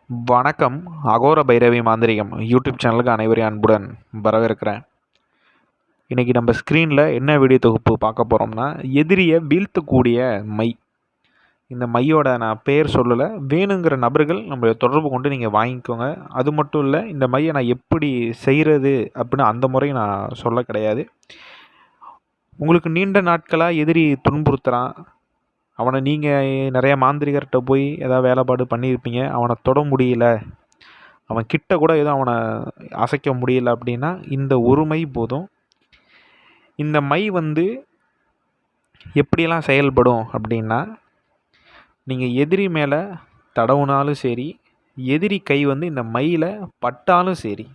வணக்கம். அகோர பைரவி மாந்திரிகம் யூடியூப் சேனலுக்கு அனைவரையும் அன்புடன் வரவேற்கிறேன். இன்றைக்கி நம்ம ஸ்க்ரீனில் என்ன வீடியோ தொகுப்பு பார்க்க போகிறோம்னா, எதிரியை வீழ்த்தக்கூடிய மை. இந்த மையோட நான் பேர் சொல்லலை, வேணுங்கிற நபர்கள் நம்மளை தொடர்பு கொண்டு நீங்கள் வாங்கிக்கோங்க. அது மட்டும் இல்லை, இந்த மையை நான் எப்படி செய்கிறது அப்படின்னு அந்த முறை நான் சொல்ல கிடையாது. உங்களுக்கு நீண்ட நாட்களாக எதிரி துன்புறுத்துகிறான், அவனை நீங்கள் நிறையா மாந்திரிகர்கிட்ட போய் ஏதாவது வேலைப்பாடு பண்ணியிருப்பீங்க, அவனை தொட முடியல, அவன் கிட்ட கூட எதுவும் அவனை அசைக்க முடியல அப்படின்னா இந்த ஒரு மை போதும். இந்த மை எப்படியெல்லாம் செயல்படும் அப்படின்னா, நீங்கள் எதிரி மேலே தடவுனாலும் சரி, எதிரி கை இந்த மையில் பட்டாலும் சரி,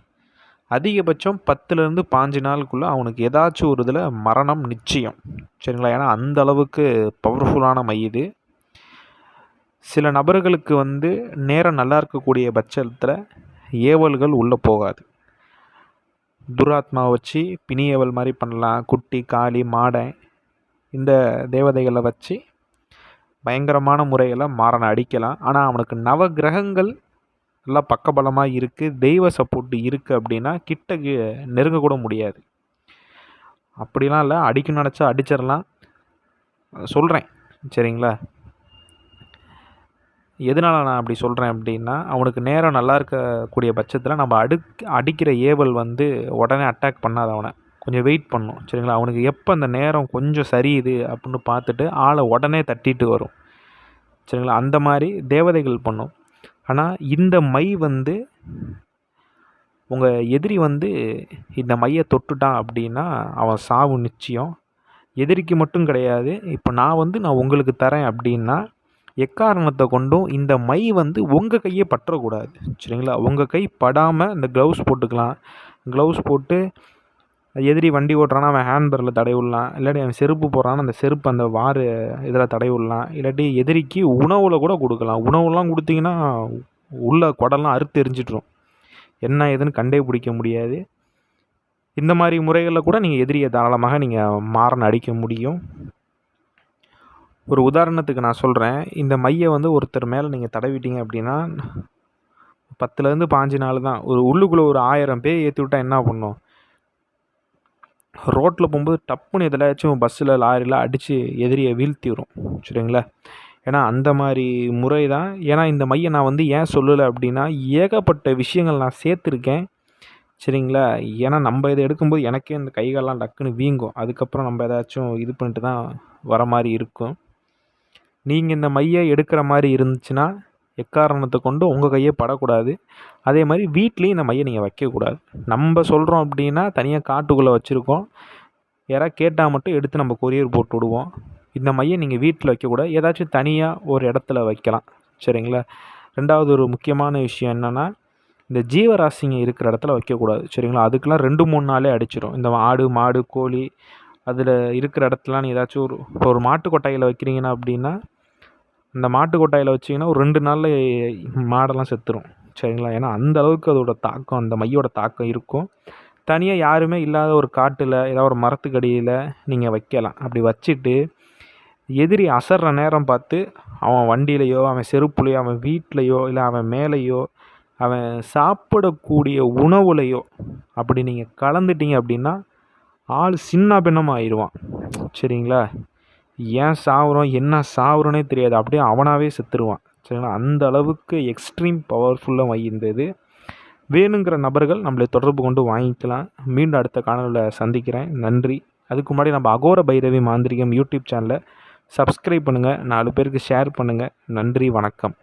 அதிகபட்சம் 10லேருந்து 15 நாளுக்குள்ளே அவனுக்கு ஏதாச்சும் ஒரு இதில் மரணம் நிச்சயம். சரிங்களா? ஏன்னா அந்த அளவுக்கு பவர்ஃபுல்லான மை இது. சில நபர்களுக்கு நேரம் நல்லா இருக்கக்கூடிய பட்சத்தில் ஏவல்கள் உள்ளே போகாது. துராத்மாவை வச்சு பிணி ஏவல் மாதிரி பண்ணலாம். குட்டி, காளி, மாடை, இந்த தேவதைகளை வச்சு பயங்கரமான முறையில் மாறனை அடிக்கலாம். ஆனால் அவனுக்கு நவ கிரகங்கள் எல்லாம் பக்கபலமாக இருக்குது, தெய்வ சப்போர்ட் இருக்குது அப்படின்னா கிட்ட நெருங்கக்கூட முடியாது. அப்படிலாம் இல்லை, அடிக்கணும்னு நினச்சா அடிச்சிடலாம். சொல்கிறேன் சரிங்களா? எதனால் நான் அப்படி சொல்கிறேன் அப்படின்னா, அவனுக்கு நேரம் நல்லா இருக்கக்கூடிய பட்சத்தில் நம்ம அடிக்கிற ஏவல் உடனே அட்டாக் பண்ணாத, அவனை கொஞ்சம் வெயிட் பண்ணும். சரிங்களா? அவனுக்கு எப்போ அந்த நேரம் கொஞ்சம் சரியுது அப்படின்னு பார்த்துட்டு ஆளை உடனே தட்டிட்டு வரும். சரிங்களா? அந்த மாதிரி தேவதைகள் பண்ணும். ஆனால் இந்த மை உங்கள் எதிரி இந்த மையை தொட்டுட்டான் அப்படின்னா அவன் சாவு நிச்சயம். எதிரிக்கு மட்டும் கிடையாது. இப்போ நான் உங்களுக்கு தரேன் அப்படின்னா எக்காரணத்தை கொண்டும் இந்த மை உங்கள் கையை பற்றக்கூடாது. சரிங்களா? உங்கள் கை படாமல் இந்த க்ளவுஸ் போட்டுக்கலாம். க்ளவுஸ் போட்டு எதிரி வண்டி ஓட்டுறான்னா அவன் ஹேண்ட்பரில் தடை விடலாம். இல்லாட்டி அவன் செருப்பு போடுறான்னா அந்த செருப்பு அந்த வாறு இதில் தடை விடலாம். இல்லாட்டி எதிரிக்கு உணவில் கூட கொடுக்கலாம். உணவுலாம் கொடுத்தீங்கன்னா உள்ள குடலாம் அறுத்து எரிஞ்சிட்ரும். என்ன ஏதுன்னு கண்டே பிடிக்க முடியாது. இந்த மாதிரி முறைகளில் கூட நீங்கள் எதிரியை தாராளமாக நீங்கள் மாறனை அடிக்க முடியும். ஒரு உதாரணத்துக்கு நான் சொல்கிறேன். இந்த மையை ஒருத்தர் மேலே நீங்கள் தடவிட்டீங்க அப்படின்னா 10லேருந்து 15 நாள் தான். ஒரு உள்ளுக்குள்ளே ஒரு 1000 பேர் ஏற்றி விட்டால் என்ன பண்ணும்? ரோட்டில் போகும்போது டப்புன்னு எதிலாச்சும் பஸ்ஸில், லாரியில் அடித்து எதிரியை வீழ்த்தி விடும். சரிங்களா? ஏன்னா அந்த மாதிரி முறை தான். ஏன்னா இந்த மையை நான் ஏன் சொல்லலை அப்படின்னா, ஏகப்பட்ட விஷயங்கள் நான் சேர்த்துருக்கேன். சரிங்களா? ஏன்னா நம்ம இதை எடுக்கும்போது எனக்கே இந்த கைகாலெலாம் டக்குன்னு வீங்கும். அதுக்கப்புறம் நம்ம ஏதாச்சும் இது பண்ணிட்டு தான் வர மாதிரி இருக்கும். நீங்கள் இந்த மையை எடுக்கிற மாதிரி இருந்துச்சுன்னா எக்காரணத்தை கொண்டு உங்கள் கையே படக்கூடாது. அதே மாதிரி வீட்லேயும் இந்த மையை நீங்கள் வைக்கக்கூடாது. நம்ம சொல்கிறோம் அப்படின்னா தனியாக காட்டுக்குள்ளே வச்சுருக்கோம். யாராவது கேட்டால் மட்டும் எடுத்து நம்ம கொரியர் போட்டு விடுவோம். இந்த மையை நீங்கள் வீட்டில் வைக்கக்கூடாது. ஏதாச்சும் தனியாக ஒரு இடத்துல வைக்கலாம். சரிங்களா? ரெண்டாவது ஒரு முக்கியமான விஷயம் என்னென்னா, இந்த ஜீவராசிங்க இருக்கிற இடத்துல வைக்கக்கூடாது. சரிங்களா? அதுக்கெலாம் 2-3 நாளே அடிச்சிடும். இந்த ஆடு, மாடு, கோழி அதில் இருக்கிற இடத்துலாம் ஏதாச்சும் ஒரு மாட்டு கொட்டாயில் வைக்கிறீங்கன்னா அப்படின்னா, இந்த மாட்டு கொட்டாயில் வச்சிங்கன்னா ஒரு 2 நாளில் மாடெல்லாம் செத்துரும். சரிங்களா? ஏன்னா அந்த அளவுக்கு அதோட தாக்கம், அந்த மையோட தாக்கம் இருக்கும். தனியாக யாருமே இல்லாத ஒரு காட்டில் ஏதாவது ஒரு மரத்துக்கடியில் நீங்கள் வைக்கலாம். அப்படி வச்சுட்டு எதிரி அசர்ற நேரம் பார்த்து அவன் வண்டியிலையோ, அவன் செருப்புலையோ, அவன் வீட்லையோ, இல்லை அவன் மேலேயோ, அவன் சாப்பிடக்கூடிய உணவுலையோ அப்படி நீங்கள் கலந்துட்டீங்க அப்படின்னா ஆள் சின்ன பின்னமாக ஆயிடுவான். சரிங்களா? ஏன் சாவுறோம், என்ன சாவுறோன்னே தெரியாது. அப்படியே அவனாகவே செத்துருவான். சரிங்களா? அந்த அளவுக்கு எக்ஸ்ட்ரீம் பவர்ஃபுல்லாக மை இருந்தது. வேணுங்கிற நபர்கள் நம்மளை தொடர்பு கொண்டு வாங்கிக்கலாம். மீண்டும் அடுத்த காணொலியில் சந்திக்கிறேன். நன்றி. அதுக்கு முன்னாடி நம்ம அகோர பைரவி மாந்திரிகம் யூடியூப் சேனலை சப்ஸ்கிரைப் பண்ணுங்கள். 4 பேருக்கு ஷேர் பண்ணுங்கள். நன்றி, வணக்கம்.